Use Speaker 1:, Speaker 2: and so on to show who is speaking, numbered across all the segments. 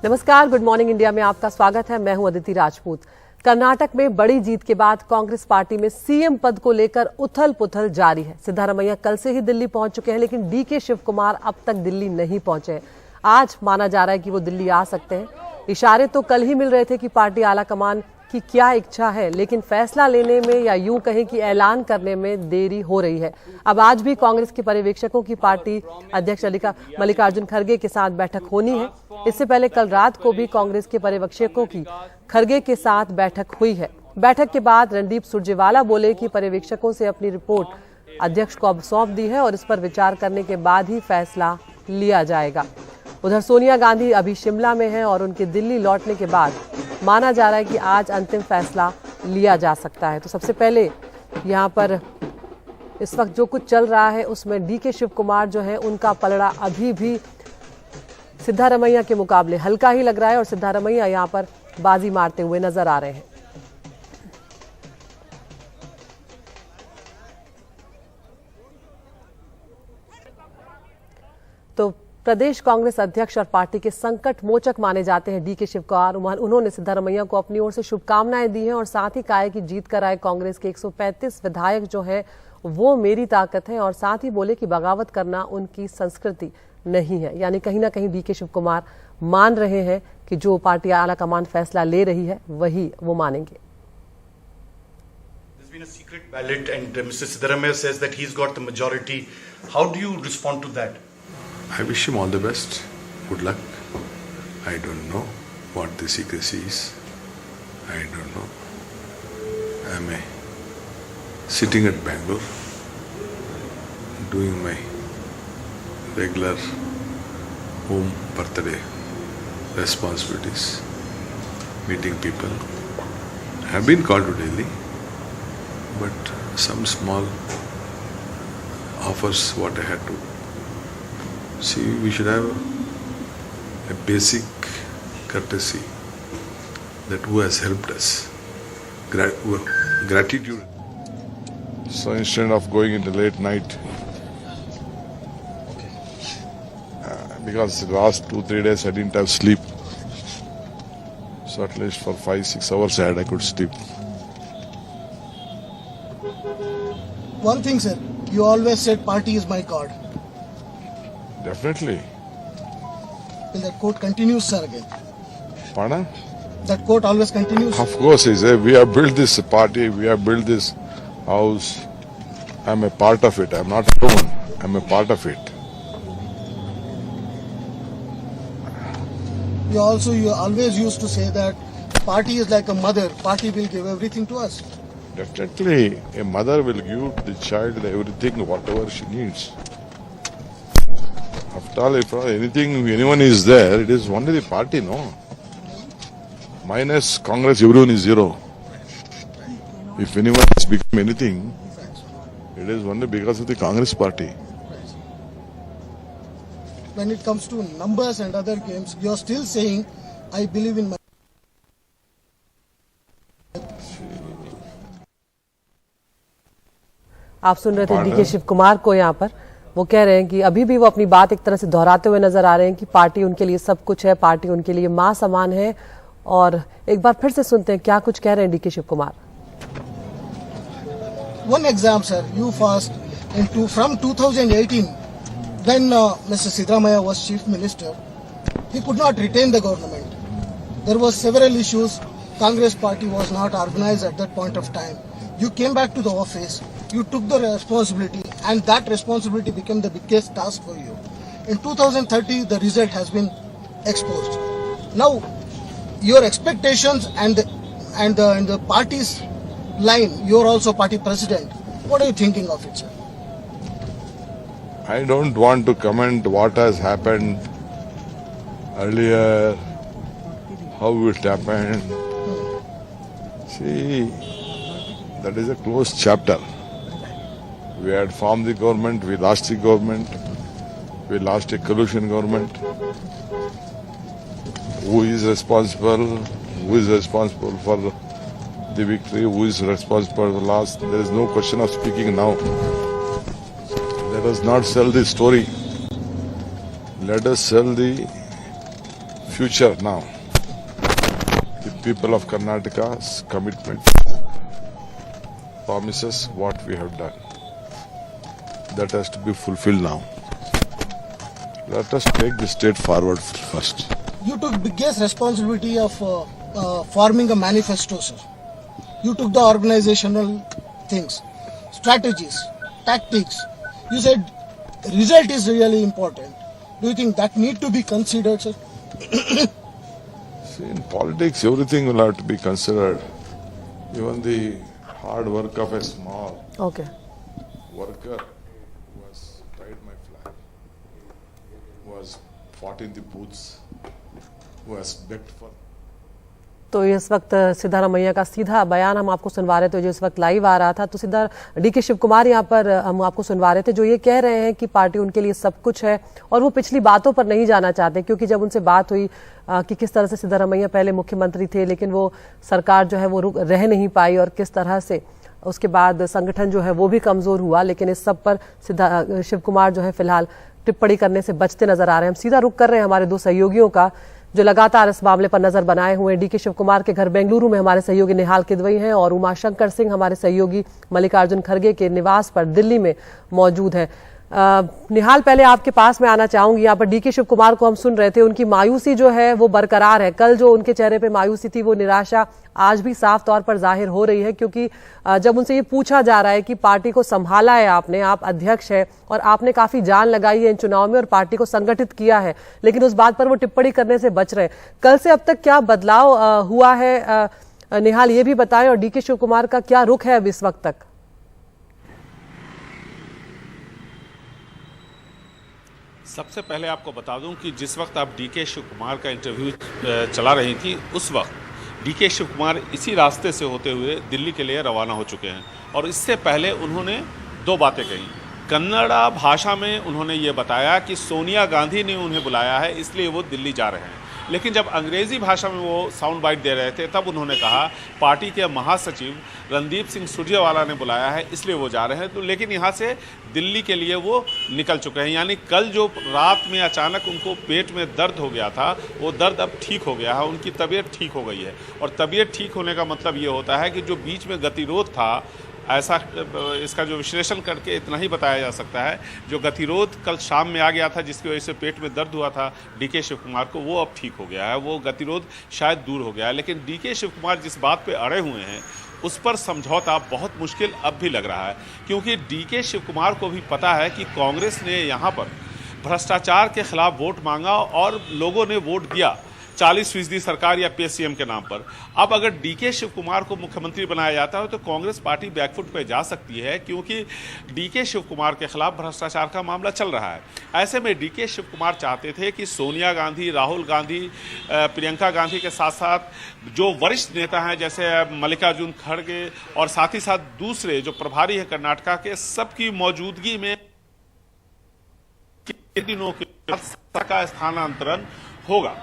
Speaker 1: नमस्कार, good morning India में आपका स्वागत है। मैं हूं अदिति राजपूत। कर्नाटक में बड़ी जीत के बाद कांग्रेस पार्टी में सीएम पद को लेकर उथल पुथल जारी है। सिद्धारमैया कल से ही दिल्ली पहुंच चुके हैं, लेकिन डीके शिव कुमार अब तक दिल्ली नहीं पहुंचे। आज माना जा रहा है कि वो दिल्ली आ सकते हैं। इशारे तो कल ही मिल रहे थे कि पार्टी आलाकमान की क्या इच्छा है, लेकिन फैसला लेने में या यूं कहें कि ऐलान करने में देरी हो रही है। अब आज भी कांग्रेस के पर्यवेक्षकों की पार्टी अध्यक्ष मल्लिकार्जुन खड़गे के साथ बैठक होनी है। इससे पहले कल रात को भी कांग्रेस के पर्यवेक्षकों की खड़गे के साथ बैठक हुई है। बैठक के बाद रणदीप सुरजेवाला बोले कि पर्यवेक्षकों से अपनी रिपोर्ट अध्यक्ष को अब सौंप दी है और इस पर विचार करने के बाद ही फैसला लिया जाएगा। उधर सोनिया गांधी अभी शिमला में हैं और उनके दिल्ली लौटने के बाद माना जा रहा है कि आज अंतिम फैसला लिया जा सकता है। तो सबसे पहले यहाँ पर इस वक्त जो कुछ चल रहा है उसमें डीके शिव कुमार जो है उनका पलड़ा अभी भी सिद्धारमैया के मुकाबले हल्का ही लग रहा है और सिद्धारमैया यहाँ पर बाजी मारते हुए नजर आ रहे हैं। तो प्रदेश कांग्रेस अध्यक्ष और पार्टी के संकट मोचक माने जाते हैं डीके शिव कुमार। उन्होंने सिद्धारमैया को अपनी ओर से शुभकामनाएं दी हैं और साथ ही कहा है कि जीत कर आए कांग्रेस के 135 विधायक जो हैं वो मेरी ताकत है, और साथ ही बोले कि बगावत करना उनकी संस्कृति नहीं है। यानी कहीं ना कहीं डीके शिव कुमार मान रहे हैं कि जो पार्टी आलाकमान फैसला ले रही है वही वो मानेंगे।
Speaker 2: There's been a secret ballot and Mr. Siddaramaiah says that he's got the majority. How do you respond to that?
Speaker 3: I wish him all the best. Good luck. I don't know what the secrecy is. I don't know. I'm sitting at Bangalore, doing my regular home birthday responsibilities, meeting people. I've been called to Delhi, but some small offers what I had to see. We should have a basic courtesy that who has helped us. Gratitude. So instead of going in the late night, because the last 2-3 days I didn't have sleep, so at least for 5-6 hours I could sleep.
Speaker 4: One thing, sir, you always said party is my God.
Speaker 3: Definitely.
Speaker 4: Will that quote continues, sir, again?
Speaker 3: Pardon?
Speaker 4: That quote always continues?
Speaker 3: Of course, he said, we have built this party, we have built this house. I'm a part of it. I'm not alone. I'm a part of it.
Speaker 4: You always used to say that party is like a mother. Party will give everything to us.
Speaker 3: Definitely, a mother will give the child everything, whatever she needs. After all, if anyone is there, it is only the party, no? Minus Congress, everyone is zero. If anyone has become anything, it is only because of the Congress party.
Speaker 4: When it comes to numbers and other games, you are still saying, I believe in my...
Speaker 1: आप सुन रहे थे DK Shiva Kumar को। यहाँ पर वो कह रहे हैं कि अभी भी वो अपनी बात एक तरह से दोहराते हुए नजर आ रहे हैं कि पार्टी उनके लिए सब कुछ है, पार्टी उनके लिए मां समान है। और एक बार फिर से सुनते हैं क्या कुछ कह रहे हैं DK Shiva Kumar.
Speaker 4: One exam, sir, you first from 2018, when Mr. Siddaramaiah was Chief Minister, he could not retain the government. There were several issues. Congress party was not organized at that point of time. You came back to the office, you took the responsibility, and that responsibility became the biggest task for you. In 2030, the result has been exposed. Now, your expectations and the party's line, you're also party president. What are you thinking of it, sir?
Speaker 3: I don't want to comment what has happened earlier, how it happened. See, that is a closed chapter. We had formed the government, we lost the government, we lost a coalition government. Who is responsible? Who is responsible for the victory? Who is responsible for the loss? There is no question of speaking now. Let us not sell the story. Let us sell the future now. The people of Karnataka's commitment, promises, what we have done. That has to be fulfilled now. Let us take the state forward first.
Speaker 4: You took biggest responsibility of forming a manifesto, sir. You took the organizational things, strategies, tactics. You said result is really important. Do you think that need to be considered, sir?
Speaker 3: See, in politics, everything will have to be considered. Even the hard work of a small
Speaker 1: Okay.
Speaker 3: worker who has tied my flag, who has fought in the booths, who has begged for.
Speaker 1: तो इस वक्त सिद्धारमैया का सीधा बयान हम आपको सुनवा रहे थे, जो इस वक्त लाइव आ रहा था। तो सीधा डीके शिव कुमार यहाँ पर हम आपको सुनवा रहे थे, जो ये कह रहे हैं कि पार्टी उनके लिए सब कुछ है और वो पिछली बातों पर नहीं जाना चाहते, क्योंकि जब उनसे बात हुई कि किस तरह से सिद्धारमैया पहले मुख्यमंत्री थे लेकिन वो सरकार जो है वो रह नहीं पाई और किस तरह से उसके बाद संगठन जो है वो भी कमजोर हुआ, लेकिन इस सब पर शिव कुमार जो है फिलहाल टिप्पणी करने से बचते नजर आ रहे हैं। हम सीधा रुख कर रहे हैं हमारे दो सहयोगियों का, जो लगातार इस मामले पर नजर बनाए हुए हैं। डीके शिव कुमार के घर बेंगलुरु में हमारे सहयोगी निहाल किदवई हैं और उमाशंकर सिंह हमारे सहयोगी मल्लिकार्जुन खड़गे के निवास पर दिल्ली में मौजूद हैं। निहाल, पहले आपके पास में आना चाहूंगी। यहाँ पर डीके शिव कुमार को हम सुन रहे थे, उनकी मायूसी जो है वो बरकरार है। कल जो उनके चेहरे पे मायूसी थी वो निराशा आज भी साफ तौर पर जाहिर हो रही है, क्योंकि जब उनसे ये पूछा जा रहा है कि पार्टी को संभाला है आपने, आप अध्यक्ष है और आपने काफी जान लगाई है इन चुनाव में और पार्टी को संगठित किया है, लेकिन उस बात पर वो टिप्पणी करने से बच रहे हैं। कल से अब तक क्या बदलाव हुआ है, निहाल ये भी बताएं, और डीके शिव कुमार का क्या रुख है अब इस वक्त तक?
Speaker 5: सबसे पहले आपको बता दूं कि जिस वक्त आप डीके शिव कुमार का इंटरव्यू चला रही थी, उस वक्त डीके शिव कुमार इसी रास्ते से होते हुए दिल्ली के लिए रवाना हो चुके हैं और इससे पहले उन्होंने दो बातें कही। कन्नड़ा भाषा में उन्होंने ये बताया कि सोनिया गांधी ने उन्हें बुलाया है इसलिए वो दिल्ली जा रहे हैं, लेकिन जब अंग्रेज़ी भाषा में वो साउंड बाइट दे रहे थे तब उन्होंने कहा पार्टी के महासचिव रणदीप सिंह सुरजेवाला ने बुलाया है इसलिए वो जा रहे हैं। तो लेकिन यहाँ से दिल्ली के लिए वो निकल चुके हैं, यानी कल जो रात में अचानक उनको पेट में दर्द हो गया था वो दर्द अब ठीक हो गया है, उनकी तबीयत ठीक हो गई है। और तबीयत ठीक होने का मतलब ये होता है कि जो बीच में गतिरोध था, ऐसा इसका जो विश्लेषण करके इतना ही बताया जा सकता है, जो गतिरोध कल शाम में आ गया था जिसकी वजह से पेट में दर्द हुआ था डीके शिव कुमार को, वो अब ठीक हो गया है, वो गतिरोध शायद दूर हो गया है। लेकिन डीके शिव कुमार जिस बात पे अड़े हुए हैं उस पर समझौता बहुत मुश्किल अब भी लग रहा है, क्योंकि डीके शिव कुमार को भी पता है कि कांग्रेस ने यहाँ पर भ्रष्टाचार के खिलाफ वोट मांगा और लोगों ने वोट दिया 40% सरकार या पीएससीएम के नाम पर। अब अगर डीके शिव कुमार को मुख्यमंत्री बनाया जाता है तो कांग्रेस पार्टी बैकफुट पे जा सकती है, क्योंकि डीके शिव कुमार के खिलाफ भ्रष्टाचार का मामला चल रहा है। ऐसे में डीके शिव कुमार चाहते थे कि सोनिया गांधी, राहुल गांधी, प्रियंका गांधी के साथ साथ जो वरिष्ठ नेता हैं जैसे मल्लिकार्जुन खड़गे और साथ ही साथ दूसरे जो प्रभारी हैं कर्नाटका के, सबकी मौजूदगी में दिनों का स्थानांतरण होगा।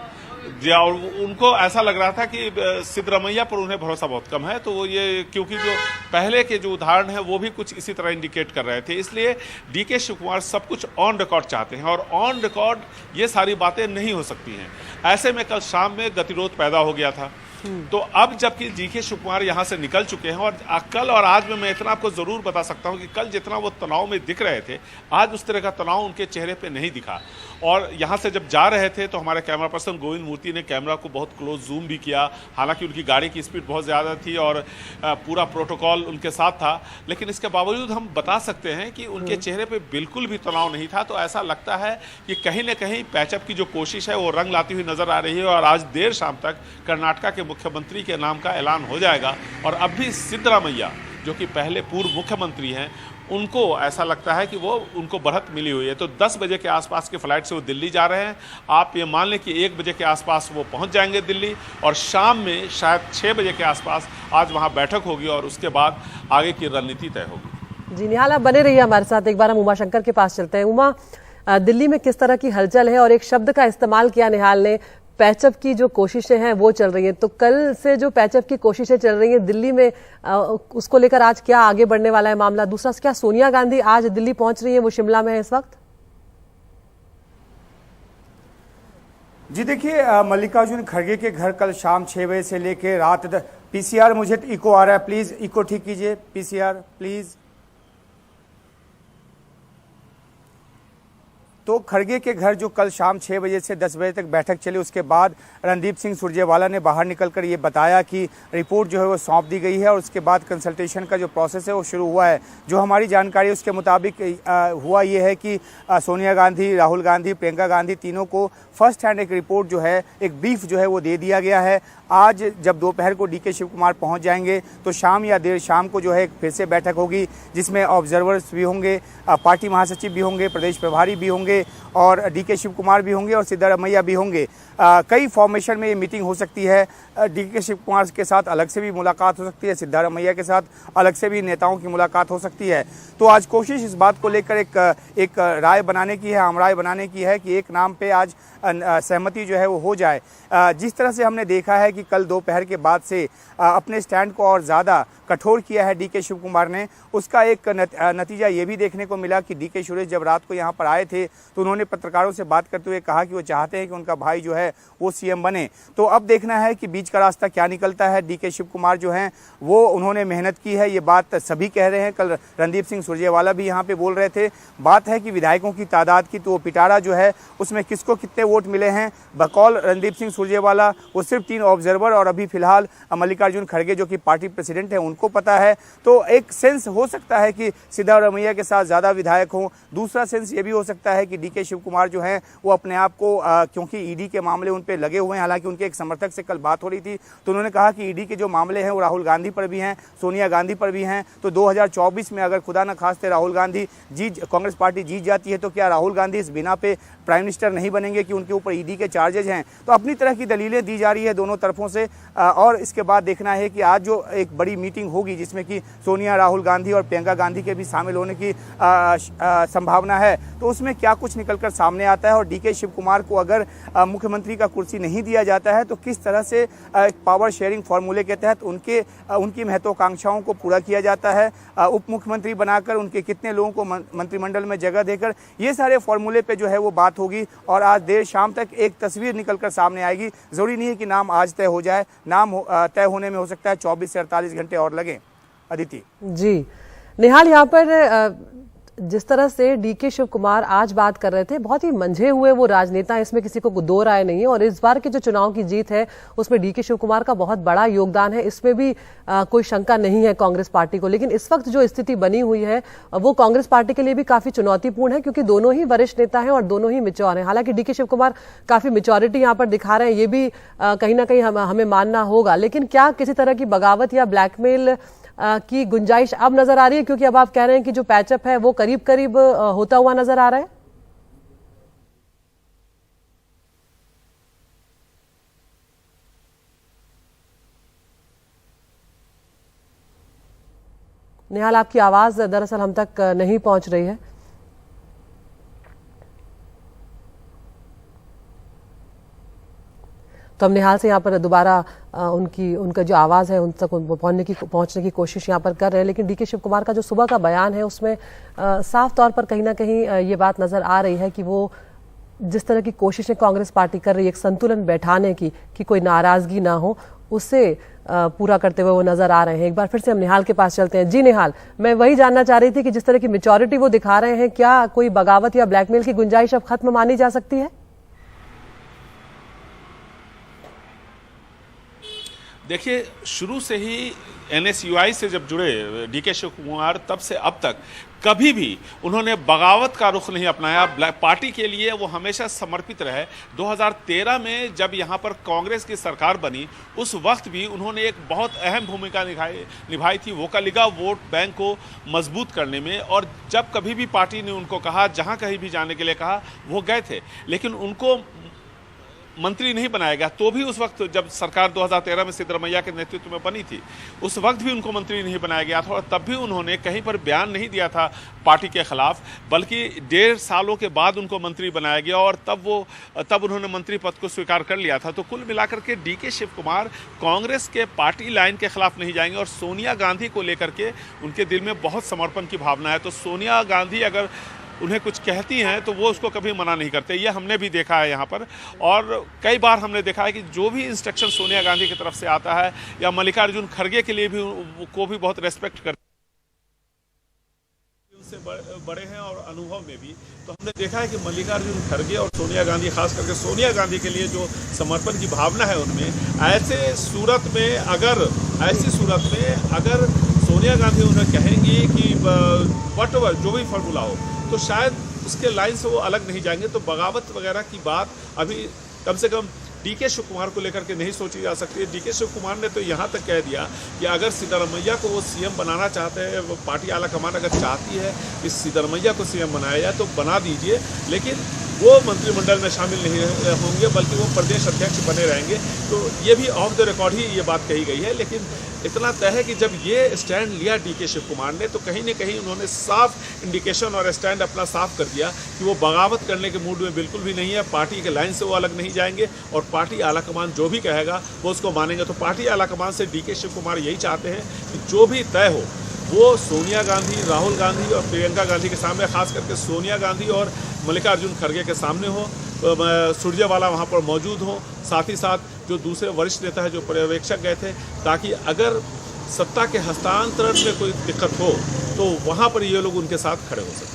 Speaker 5: और उनको ऐसा लग रहा था कि सिद्धरमैया पर उन्हें भरोसा बहुत कम है, तो वो ये, क्योंकि जो पहले के जो उदाहरण हैं वो भी कुछ इसी तरह इंडिकेट कर रहे थे, इसलिए डीके शिव कुमार सब कुछ ऑन रिकॉर्ड चाहते हैं और ऑन रिकॉर्ड ये सारी बातें नहीं हो सकती हैं। ऐसे में कल शाम में गतिरोध पैदा हो गया था, तो अब जबकि डीके शिव कुमार यहाँ से निकल चुके हैं और कल और आज में मैं इतना आपको जरूर बता सकता हूँ कि कल जितना वो तनाव में दिख रहे थे, आज उस तरह का तनाव उनके चेहरे पे नहीं दिखा। और यहाँ से जब जा रहे थे तो हमारे कैमरा पर्सन गोविंद मूर्ति ने कैमरा को बहुत क्लोज जूम भी किया, हालांकि उनकी गाड़ी की स्पीड बहुत ज़्यादा थी और पूरा प्रोटोकॉल उनके साथ था, लेकिन इसके बावजूद हम बता सकते हैं कि उनके चेहरे पर बिल्कुल भी तनाव नहीं था। तो ऐसा लगता है कि कहीं ना कहीं पैचअप की जो कोशिश है वो रंग लाती हुई नजर आ रही है और आज देर शाम तक कर्नाटका के मुख्यमंत्री के नाम का ऐलान हो जाएगा। और अब भी सिद्धरामैया जो कि पहले पूर्व मुख्यमंत्री हैं, उनको ऐसा लगता है कि वो उनको बढ़त मिली हुई है। तो 10 बजे के आसपास के फ्लाइट से वो दिल्ली जा रहे हैं। आप ये मान लें कि 1 बजे के आसपास वो पहुंच जाएंगे दिल्ली और शाम में शायद 6 बजे के आसपास आज वहां बैठक होगी और उसके बाद आगे की रणनीति तय होगी।
Speaker 1: जी निहाल, आप बने रहिए हमारे साथ। एक बार हम उमाशंकर के पास चलते हैं। उमा, दिल्ली में किस तरह की हलचल है और एक शब्द का इस्तेमाल किया निहाल ने, पैचअप की जो कोशिशें हैं वो चल रही हैं। तो कल से जो पैचअप की कोशिशें चल रही हैं दिल्ली में, उसको लेकर आज क्या आगे बढ़ने वाला है मामला? दूसरा, क्या सोनिया गांधी आज दिल्ली पहुंच रही है, वो शिमला में है इस वक्त?
Speaker 6: जी देखिए, मल्लिकार्जुन खड़गे के घर कल शाम 6 बजे से लेकर रात पीसीआर, मुझे इको आ रहा है, प्लीज इको ठीक कीजिए, पीसीआर प्लीज। तो खड़गे के घर जो कल शाम 6 बजे से 10 बजे तक बैठक चली, उसके बाद रणदीप सिंह सुरजेवाला ने बाहर निकलकर ये बताया कि रिपोर्ट जो है वो सौंप दी गई है और उसके बाद कंसल्टेशन का जो प्रोसेस है वो शुरू हुआ है। जो हमारी जानकारी उसके मुताबिक हुआ ये है कि सोनिया गांधी, राहुल गांधी, प्रियंका गांधी तीनों को फर्स्ट हैंड एक रिपोर्ट जो है, एक ब्रीफ जो है वो दे दिया गया है। आज जब दोपहर को डीके शिव कुमार पहुंच जाएंगे तो शाम या देर शाम को जो है फिर से बैठक होगी, जिसमें ऑब्जर्वर्स भी होंगे, पार्टी महासचिव भी होंगे, प्रदेश प्रभारी भी होंगे और डीके शिव कुमार भी होंगे और सिद्धारमैया भी होंगे। कई फॉर्मेशन में ये मीटिंग हो सकती है। डीके शिव कुमार के साथ अलग से भी मुलाकात हो सकती है, सिद्धारमैया के साथ अलग से भी नेताओं की मुलाकात हो सकती है। तो आज कोशिश इस बात को लेकर एक राय बनाने की है, आम राय बनाने की है कि एक नाम पे आज सहमति जो है वो हो जाए। जिस तरह से हमने देखा है कि कल दोपहर के बाद से अपने स्टैंड को और ज़्यादा कठोर किया है डीके शिव कुमार ने, उसका एक नतीजा ये भी देखने को मिला कि डीके सुरेश जब रात को यहाँ पर आए थे तो उन्होंने पत्रकारों से बात करते हुए कहा कि वो चाहते हैं कि उनका भाई जो है वो सीएम बने। तो अब देखना है कि बीच का रास्ता क्या निकलता है। डीके शिव कुमार जो हैं वो उन्होंने मेहनत की है, ये बात सभी कह रहे हैं। कल रणदीप सिंह सुरजेवाला भी यहाँ पे बोल रहे थे। बात है कि विधायकों की तादाद की, तो वो पिटारा जो है उसमें किसको कितने वोट मिले हैं, बकौल रणदीप सिंह सुरजेवाला वो सिर्फ 3 ऑब्जर्वर और अभी फिलहाल मल्लिकार्जुन खड़गे जो कि पार्टी प्रेसिडेंट है उनको पता है। तो एक सेंस हो सकता है कि सिद्धारमैया के साथ ज़्यादा विधायक हों। दूसरा सेंस ये भी हो सकता है कि डीके शिव कुमार जो हैं वो अपने आप को क्योंकि ईडी के मामले उन पे लगे हुए हैं, हालांकि उनके एक समर्थक से कल बात हो रही थी तो उन्होंने कहा कि ईडी के जो मामले हैं वो राहुल गांधी पर भी हैं, सोनिया गांधी पर भी हैं। तो 2024 में अगर खुदा न खास्ते राहुल गांधी कांग्रेस पार्टी जीत जाती है तो क्या राहुल गांधी इस बिना पे प्राइम मिनिस्टर नहीं बनेंगे कि उनके ऊपर ईडी के चार्जेज हैं। तो अपनी तरह की दलीलें दी जा रही है दोनों तरफों से। और इसके बाद देखना है कि आज जो एक बड़ी मीटिंग होगी जिसमें कि सोनिया, राहुल गांधी और प्रियंका गांधी के भी शामिल होने की संभावना है, तो उसमें क्या कुछ निकलकर सामने आता है। और डीके शिव कुमार को अगर मुख्यमंत्री का कुर्सी नहीं दिया जाता है तो किस तरह से एक पावर शेयरिंग फॉर्मूले के तहत उनकी महत्वाकांक्षाओं को पूरा किया जाता है, उप मुख्यमंत्री बनाकर उनके कितने लोगों को मंत्रिमंडल में जगह देकर, ये सारे फॉर्मूले पे जो है वो बात होगी। और आज देर शाम तक एक तस्वीर निकलकर सामने आएगी। जरूरी नहीं है कि नाम आज तय हो जाए, नाम तय होने में हो सकता है 24 से 48 घंटे और लगे। अदिति
Speaker 1: जी, निहाल, यहाँ पर जिस तरह से डीके शिव कुमार आज बात कर रहे थे, बहुत ही मंझे हुए वो राजनेता, इसमें किसी को दो राय नहीं है। और इस बार के जो चुनाव की जीत है उसमें डीके शिव कुमार का बहुत बड़ा योगदान है, इसमें भी कोई शंका नहीं है कांग्रेस पार्टी को। लेकिन इस वक्त जो स्थिति बनी हुई है वो कांग्रेस पार्टी के लिए भी काफी चुनौतीपूर्ण है, क्योंकि दोनों ही वरिष्ठ नेता हैं और दोनों ही मिच्योर हैं। हालांकि डीके शिव कुमार काफी मिच्योरिटी यहाँ पर दिखा रहे हैं, ये भी कहीं ना कहीं हमें मानना होगा। लेकिन क्या किसी तरह की बगावत या ब्लैकमेल की गुंजाइश अब नजर आ रही है, क्योंकि अब आप कह रहे हैं कि जो पैचअप है वो करीब करीब होता हुआ नजर आ रहा है? निहाल, आपकी आवाज दरअसल हम तक नहीं पहुंच रही है। तो हम निहाल से यहाँ पर दोबारा उनका जो आवाज़ है उन तक पहुंचने की कोशिश यहाँ पर कर रहे हैं। लेकिन डीके शिव कुमार का जो सुबह का बयान है उसमें साफ तौर पर कहीं ना कहीं ये बात नजर आ रही है कि वो जिस तरह की कोशिशें कांग्रेस पार्टी कर रही है एक संतुलन बैठाने की, कि कोई नाराजगी ना हो, उससे पूरा करते हुए वो नजर आ रहे हैं। एक बार फिर से हम निहाल के पास चलते हैं। जी निहाल, मैं वही जानना चाह रही थी कि जिस तरह की मैच्योरिटी वो दिखा रहे हैं, क्या कोई बगावत या ब्लैकमेल की गुंजाइश अब खत्म मानी जा सकती है?
Speaker 5: देखिए, शुरू से ही NSUI से जब जुड़े डीके शिव कुमार, तब से अब तक कभी भी उन्होंने बगावत का रुख नहीं अपनाया। पार्टी के लिए वो हमेशा समर्पित रहे। 2013 में जब यहाँ पर कांग्रेस की सरकार बनी उस वक्त भी उन्होंने एक बहुत अहम भूमिका निभाई थी वोकलिगा वोट बैंक को मजबूत करने में। और जब कभी भी पार्टी ने उनको कहा, जहाँ कहीं भी जाने के लिए कहा, वो गए थे। लेकिन उनको मंत्री नहीं बनाया गया। तो भी उस वक्त जब सरकार 2013 में सिद्धरमैया के नेतृत्व में बनी थी उस वक्त भी उनको मंत्री नहीं बनाया गया था। और तब भी उन्होंने कहीं पर बयान नहीं दिया था पार्टी के खिलाफ, बल्कि 1.5 सालों के बाद उनको मंत्री बनाया गया और तब उन्होंने मंत्री पद को स्वीकार कर लिया था। तो कुल मिलाकर के डीके शिव कुमार कांग्रेस के पार्टी लाइन के खिलाफ नहीं जाएंगे। और सोनिया गांधी को लेकर के उनके दिल में बहुत समर्पण की भावना है। तो सोनिया गांधी अगर उन्हें कुछ कहती हैं तो वो उसको कभी मना नहीं करते। ये हमने भी देखा है यहाँ पर, और कई बार हमने देखा है कि जो भी इंस्ट्रक्शन सोनिया गांधी की तरफ से आता है या मल्लिकार्जुन खड़गे के लिए भी को भी बहुत रेस्पेक्ट करते से बड़े हैं और अनुभव में भी। तो हमने देखा है कि मल्लिकार्जुन खड़गे और सोनिया गांधी, खास करके सोनिया गांधी के लिए जो समर्पण की भावना है उनमें, ऐसी सूरत में अगर सोनिया गांधी उन्हें कहेंगी कि व्हाटएवर जो भी फॉर्मूला हो, तो शायद उसके लाइन से वो अलग नहीं जाएंगे। तो बगावत वगैरह की बात अभी कम से कम डीके शिव कुमार को लेकर के नहीं सोची जा सकती है। डीके शिव कुमार ने तो यहाँ तक कह दिया कि अगर सिद्धरमैया को वो सीएम बनाना चाहते हैं, वो पार्टी आला कमान अगर चाहती है कि सिद्धरमैया को सीएम बनाया जाए तो बना दीजिए, लेकिन वो मंत्रिमंडल में शामिल नहीं होंगे, बल्कि वो प्रदेश अध्यक्ष बने रहेंगे। तो ये भी ऑफ द रिकॉर्ड ही ये बात कही गई है। लेकिन इतना तय है कि जब ये स्टैंड लिया डीके शिव कुमार ने, तो कहीं न कहीं उन्होंने साफ इंडिकेशन और स्टैंड अपना साफ कर दिया कि वो बगावत करने के मूड में बिल्कुल भी नहीं है। पार्टी के लाइन से वो अलग नहीं जाएंगे और पार्टी आलाकमान जो भी कहेगा वो उसको मानेंगे। तो पार्टी आलाकमान से डीके शिव कुमार यही चाहते हैं कि जो भी तय हो वो सोनिया गांधी, राहुल गांधी और प्रियंका गांधी के सामने, खास करके सोनिया गांधी और मल्लिकार्जुन खड़गे के सामने हो, सुरजेवाला वहाँ पर मौजूद हो, साथ ही साथ जो दूसरे वरिष्ठ नेता है, जो पर्यवेक्षक गए थे, ताकि अगर सत्ता के हस्तांतरण में कोई दिक्कत हो तो वहाँ पर ये लोग उनके साथ खड़े हो सकते हैं।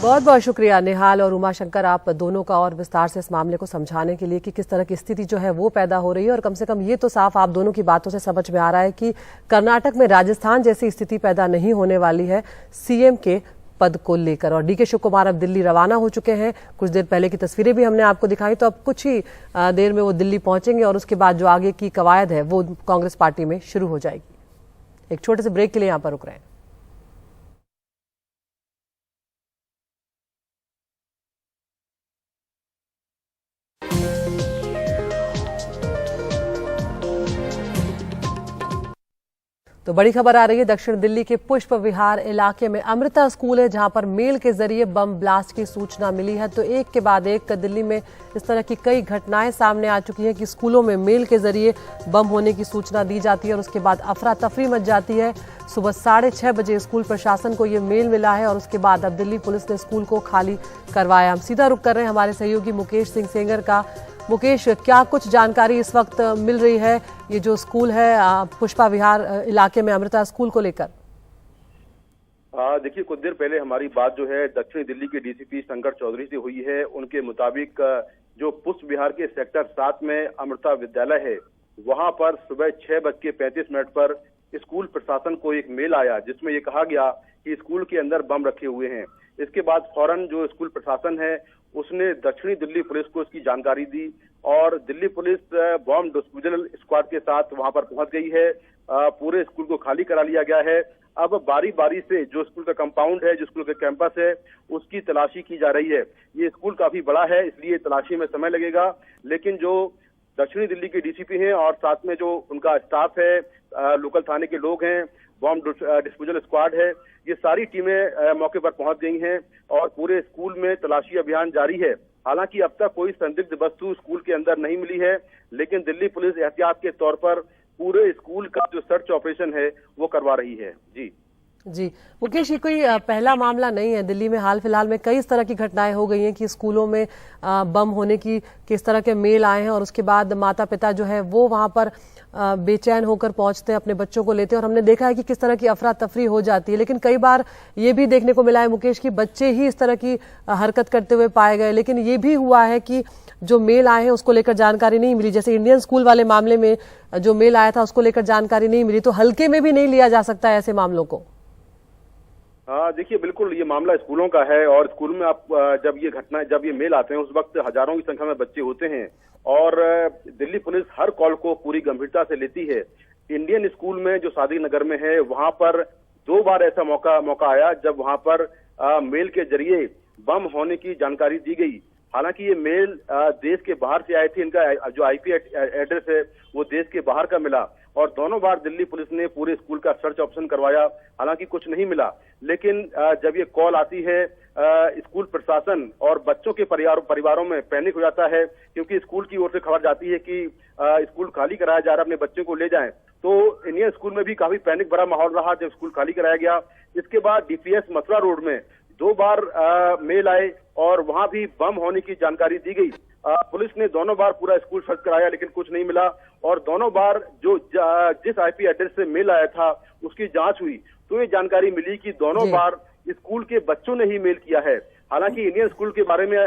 Speaker 1: बहुत बहुत शुक्रिया निहाल और उमाशंकर, आप दोनों का और विस्तार से इस मामले को समझाने के लिए कि किस तरह की स्थिति जो है वो पैदा हो रही है। और कम से कम ये तो साफ आप दोनों की बातों से समझ में आ रहा है कि कर्नाटक में राजस्थान जैसी स्थिति पैदा नहीं होने वाली है सीएम के पद को लेकर। और डीके शिव कुमार अब दिल्ली रवाना हो चुके हैं। कुछ देर पहले की तस्वीरें भी हमने आपको दिखाई, तो अब कुछ ही देर में वो दिल्ली पहुंचेंगे और उसके बाद जो आगे की कवायद है वो कांग्रेस पार्टी में शुरू हो जाएगी। एक छोटे से ब्रेक के लिए यहां पर रुक रहे हैं। तो बड़ी खबर आ रही है दक्षिण दिल्ली के पुष्प विहार इलाके में अमृता स्कूल है, जहां पर मेल के जरिए बम ब्लास्ट की सूचना मिली है। तो एक के बाद एक दिल्ली में इस तरह की कई घटनाएं सामने आ चुकी हैं कि स्कूलों में मेल के जरिए बम होने की सूचना दी जाती है और उसके बाद अफरा तफरी मच जाती है। सुबह 6:30 बजे स्कूल प्रशासन को ये मेल मिला है और उसके बाद अब दिल्ली पुलिस ने स्कूल को खाली करवाया। हम सीधा रुख कर रहे हैं हमारे सहयोगी मुकेश सिंह सेंगर का। मुकेश, क्या कुछ जानकारी इस वक्त मिल रही है ये जो स्कूल है पुष्पा विहार इलाके में अमृता स्कूल को लेकर?
Speaker 7: देखिए, कुछ देर पहले हमारी बात जो है दक्षिण दिल्ली के डीसीपी शंकर चौधरी से हुई है। उनके मुताबिक जो पुष्प विहार के सेक्टर 7 में अमृता विद्यालय है, वहां पर सुबह 6:35 पर स्कूल प्रशासन को एक मेल आया जिसमें ये कहा गया कि स्कूल के अंदर बम रखे हुए हैं। इसके बाद फौरन जो स्कूल प्रशासन है उसने दक्षिणी दिल्ली पुलिस को इसकी जानकारी दी और Delhi police bomb disposal squad के साथ वहां पर पहुंच गई है। पूरे स्कूल को खाली करा लिया गया है। अब बारी बारी से जो स्कूल का कंपाउंड है, जो स्कूल का कैंपस है, उसकी तलाशी की जा रही है। ये स्कूल काफी बड़ा है, इसलिए तलाशी में समय लगेगा, लेकिन जो दक्षिणी दिल्ली के डीसीपी हैं और साथ में जो उनका स्टाफ है, लोकल थाने के लोग हैं, बॉम्ब डिस्पोजल स्क्वाड है, ये सारी टीमें मौके पर पहुंच गई हैं और पूरे स्कूल में तलाशी अभियान जारी है। हालांकि अब तक कोई संदिग्ध वस्तु स्कूल के अंदर नहीं मिली है, लेकिन दिल्ली पुलिस एहतियात के तौर पर पूरे स्कूल का जो सर्च ऑपरेशन है वो करवा रही है। जी
Speaker 1: मुकेश, ये कोई पहला मामला नहीं है। दिल्ली में हाल फिलहाल में कई इस तरह की घटनाएं हो गई हैं कि स्कूलों में बम होने की किस तरह के मेल आए हैं और उसके बाद माता पिता जो है वो वहां पर बेचैन होकर पहुंचते हैं, अपने बच्चों को लेते हैं और हमने देखा है कि किस तरह की अफरा तफरी हो जाती है। लेकिन कई बार ये भी देखने को मिला है मुकेश कि बच्चे ही इस तरह की हरकत करते हुए पाए गए। लेकिन ये भी हुआ है कि जो मेल आए हैं उसको लेकर जानकारी नहीं मिली, जैसे इंडियन स्कूल वाले मामले में जो मेल आया था उसको लेकर जानकारी नहीं मिली। तो हल्के में भी नहीं लिया जा सकता है ऐसे मामलों को।
Speaker 7: हाँ, देखिए, बिल्कुल ये मामला स्कूलों का है और स्कूल में आप जब ये मेल आते हैं उस वक्त हजारों की संख्या में बच्चे होते हैं और दिल्ली पुलिस हर कॉल को पूरी गंभीरता से लेती है। इंडियन स्कूल में जो सादी नगर में है वहां पर 2 बार ऐसा मौका आया जब वहां पर मेल के जरिए बम होने की जानकारी दी गई। हालांकि ये मेल देश के बाहर से आए थे, इनका जो आईपी एड्रेस है वो देश के बाहर का मिला और दोनों बार दिल्ली पुलिस ने पूरे स्कूल का सर्च ऑपरेशन करवाया, हालांकि कुछ नहीं मिला। लेकिन जब ये कॉल आती है स्कूल प्रशासन और बच्चों के परिवारों में पैनिक हो जाता है, क्योंकि स्कूल की ओर से खबर जाती है कि स्कूल खाली कराया जा रहा है, अपने बच्चों को ले जाएं। तो इंडियन स्कूल में भी काफी पैनिक भरा माहौल रहा जब स्कूल खाली कराया गया। इसके बाद डीपीएस मथुरा रोड में 2 बार मेल आए और वहां भी बम होने की जानकारी दी गई। पुलिस ने दोनों बार पूरा स्कूल सर्च कराया लेकिन कुछ नहीं मिला और दोनों बार जो जिस आईपी एड्रेस से मेल आया था उसकी जांच हुई तो ये जानकारी मिली कि दोनों बार स्कूल के बच्चों ने ही मेल किया है। हालांकि इंडियन स्कूल के बारे में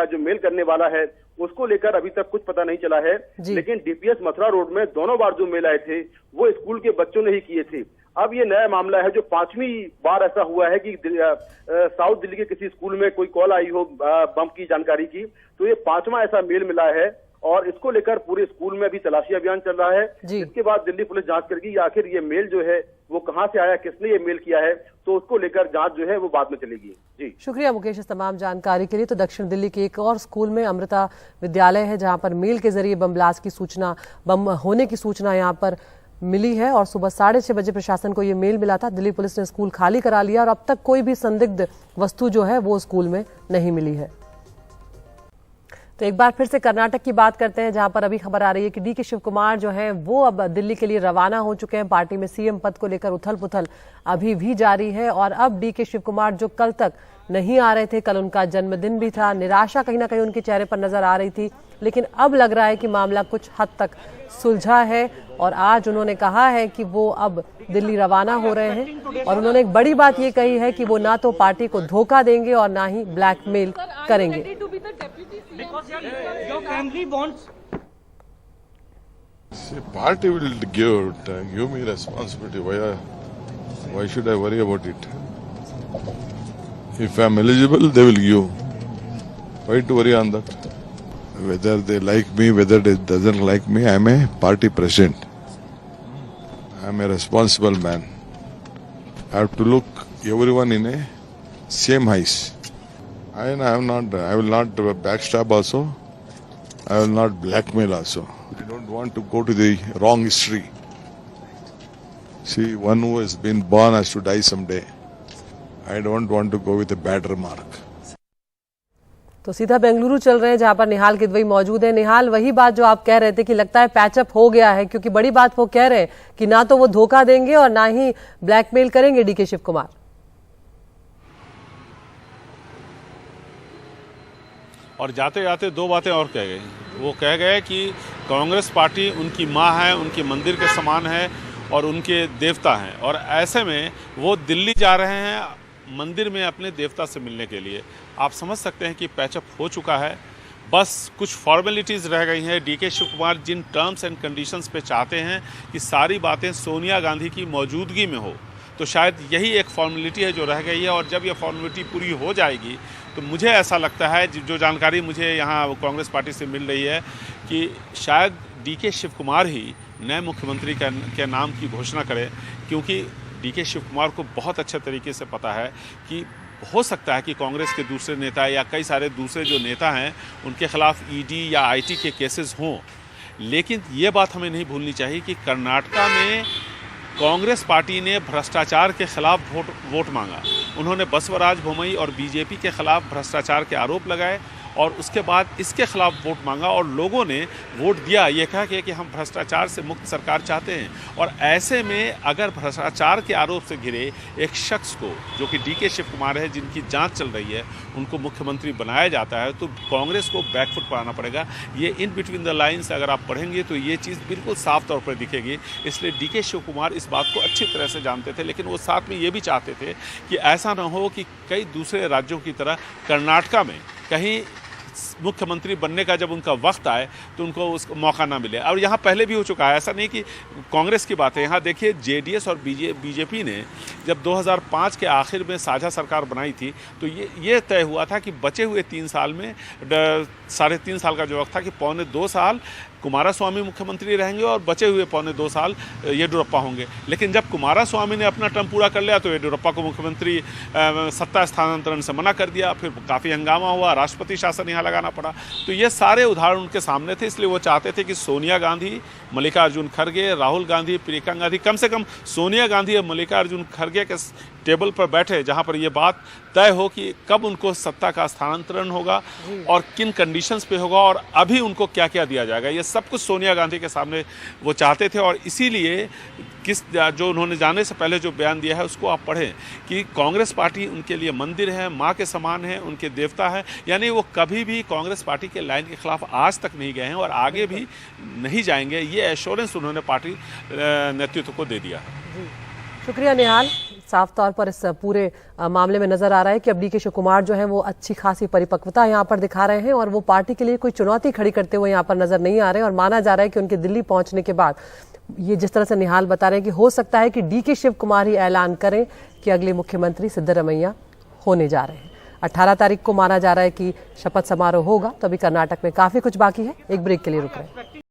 Speaker 7: जो मेल करने वाला है उसको लेकर अभी तक कुछ पता नहीं चला है, लेकिन डीपीएस मथुरा रोड में दोनों बार जो मेल आए थे वो स्कूल के बच्चों ने ही किए थे। अब ये नया मामला है जो 5वीं बार ऐसा हुआ है कि साउथ दिल्ली के किसी स्कूल में कोई कॉल आई हो बम की जानकारी की, तो ये 5वां ऐसा मेल मिला है और इसको लेकर पूरे स्कूल में भी तलाशी अभियान चल रहा है। इसके बाद दिल्ली पुलिस जांच करेगी आखिर ये मेल जो है वो कहां से आया, किसने ये मेल किया है, तो उसको लेकर जांच जो है वो बाद में चलेगी। जी
Speaker 1: शुक्रिया मुकेश इस तमाम जानकारी के लिए। तो दक्षिण दिल्ली के एक और स्कूल में अमृता विद्यालय है जहां पर मेल के जरिए बम ब्लास्ट की सूचना, बम होने की सूचना यहां पर मिली है और सुबह 6:30 बजे प्रशासन को ये मेल मिला था। दिल्ली पुलिस ने स्कूल खाली करा लिया और अब तक कोई भी संदिग्ध वस्तु जो है वो स्कूल में नहीं मिली है। तो एक बार फिर से कर्नाटक की बात करते हैं जहां पर अभी खबर आ रही है कि डीके शिव कुमार जो हैं वो अब दिल्ली के लिए रवाना हो चुके हैं। पार्टी में सीएम पद को लेकर उथल पुथल अभी भी जारी है और अब डीके शिव कुमार जो कल तक नहीं आ रहे थे, कल उनका जन्मदिन भी था, निराशा कहीं ना कहीं उनके चेहरे पर नजर आ रही थी, लेकिन अब लग रहा है कि मामला कुछ हद तक सुलझा है और आज उन्होंने कहा है कि वो अब दिल्ली रवाना हो रहे हैं और उन्होंने एक बड़ी बात ये कही है कि वो ना तो पार्टी को धोखा देंगे और ना ही ब्लैकमेल करेंगे।
Speaker 3: Party will give me responsibility. Why should I worry about it? If I am eligible, they will give. Why to worry on that? Whether they like me, whether they doesn't like me, I am a party president. I am a responsible man. I have to look everyone in a same eyes. I will not backstab also. I will not blackmail also. We don't want to go to the wrong history. See, one who has been born has to die someday. I don't want to go with a bad remark.
Speaker 1: तो सीधा बेंगलुरु चल रहे हैं जहां पर निहाल किदवई मौजूद है। निहाल, वही बात जो आप कह रहे थे कि लगता है पैचअप हो गया है, क्योंकि बड़ी बात वो कह रहे हैं कि ना तो वो धोखा देंगे और ना ही ब्लैकमेल करेंगे डीके शिव कुमार।
Speaker 5: और जाते जाते 2 बातें और कह गए। वो कह गए कि कांग्रेस पार्टी उनकी माँ है, उनके मंदिर के समान है और उनके देवता हैं, और ऐसे में वो दिल्ली जा रहे हैं मंदिर में अपने देवता से मिलने के लिए। आप समझ सकते हैं कि पैचअप हो चुका है, बस कुछ फॉर्मेलिटीज़ रह गई हैं। डीके शिव कुमार जिन टर्म्स एंड कंडीशंस पे चाहते हैं कि सारी बातें सोनिया गांधी की मौजूदगी में हो, तो शायद यही एक फॉर्मेलिटी है जो रह गई है। और जब यह फॉर्मेलिटी पूरी हो जाएगी तो मुझे ऐसा लगता है, जो जानकारी मुझे यहाँ कांग्रेस पार्टी से मिल रही है, कि शायद डीके शिव कुमार ही नए मुख्यमंत्री के नाम की घोषणा करें, क्योंकि डीके शिव कुमार को बहुत अच्छे तरीके से पता है कि हो सकता है कि कांग्रेस के दूसरे नेता या कई सारे दूसरे जो नेता हैं उनके खिलाफ ईडी या आईटी के केसेस हों, लेकिन ये बात हमें नहीं भूलनी चाहिए कि कर्नाटका में कांग्रेस पार्टी ने भ्रष्टाचार के खिलाफ वोट मांगा। उन्होंने बसवराज बोम्मई और बीजेपी के खिलाफ भ्रष्टाचार के आरोप लगाए और उसके बाद इसके खिलाफ वोट मांगा और लोगों ने वोट दिया, ये कहा कि हम भ्रष्टाचार से मुक्त सरकार चाहते हैं। और ऐसे में अगर भ्रष्टाचार के आरोप से घिरे एक शख्स को, जो कि डीके शिव कुमार है, जिनकी जांच चल रही है, उनको मुख्यमंत्री बनाया जाता है, तो कांग्रेस को बैकफुट पर आना पड़ेगा। ये इन बिटवीन द लाइन्स अगर आप पढ़ेंगे तो ये चीज़ बिल्कुल साफ तौर पर दिखेगी। इसलिए डीके शिव कुमार इस बात को अच्छी तरह से जानते थे, लेकिन वो साथ में ये भी चाहते थे कि ऐसा न हो कि कई दूसरे राज्यों की तरह कर्नाटका में कहीं मुख्यमंत्री बनने का जब उनका वक्त आए तो उनको उसको मौका ना मिले। और यहाँ पहले भी हो चुका है, ऐसा नहीं कि कांग्रेस की बात है। यहाँ देखिए, जेडीएस और बीजेपी ने जब 2005 के आखिर में साझा सरकार बनाई थी तो ये तय हुआ था कि बचे हुए 3 साल में 3.5 साल का जो वक्त था कि 1.25 साल कुमारस्वामी मुख्यमंत्री रहेंगे और बचे हुए 1.25 साल येडियुरप्पा होंगे। लेकिन जब कुमारस्वामी ने अपना टर्म पूरा कर लिया तो येडियुरप्पा को मुख्यमंत्री सत्ता स्थानांतरण से मना कर दिया। फिर काफ़ी हंगामा हुआ, राष्ट्रपति शासन यहाँ लगाना पड़ा। तो ये सारे उदाहरण उनके सामने थे, इसलिए वो चाहते थे कि सोनिया गांधी, मल्लिकार्जुन खड़गे, राहुल गांधी, प्रियंका गांधी, कम से कम सोनिया गांधी और मल्लिकार्जुन खड़गे के टेबल पर बैठे, जहां पर ये बात तय हो कि कब उनको सत्ता का स्थानांतरण होगा और किन कंडीशंस पे होगा और अभी उनको क्या क्या दिया जाएगा। ये सब कुछ सोनिया गांधी के सामने वो चाहते थे। और इसीलिए जो उन्होंने जाने से पहले जो बयान दिया है उसको आप पढ़ें कि कांग्रेस पार्टी उनके लिए मंदिर है, माँ के समान है, उनके देवता है। यानी वो कभी भी कांग्रेस पार्टी के लाइन के खिलाफ आज तक नहीं गए हैं और आगे भी नहीं जाएंगे। ये एश्योरेंस उन्होंने पार्टी नेतृत्व को दे दिया है।
Speaker 1: शुक्रिया निहाल। साफ तौर पर इस पूरे मामले में नजर आ रहा है कि अब डीके शिव कुमार जो है वो अच्छी खासी परिपक्वता यहाँ पर दिखा रहे हैं और वो पार्टी के लिए कोई चुनौती खड़ी करते हुए यहाँ पर नजर नहीं आ रहे हैं। और माना जा रहा है कि उनके दिल्ली पहुंचने के बाद ये जिस तरह से निहाल बता रहे हैं कि हो सकता है कि डीके शिव कुमार ही ऐलान करें कि अगले मुख्यमंत्री सिद्धरमैया होने जा रहे हैं। 18 तारीख को माना जा रहा है कि शपथ समारोह होगा। तो अभी कर्नाटक में काफी कुछ बाकी है। एक ब्रेक के लिए रुक रहे हैं।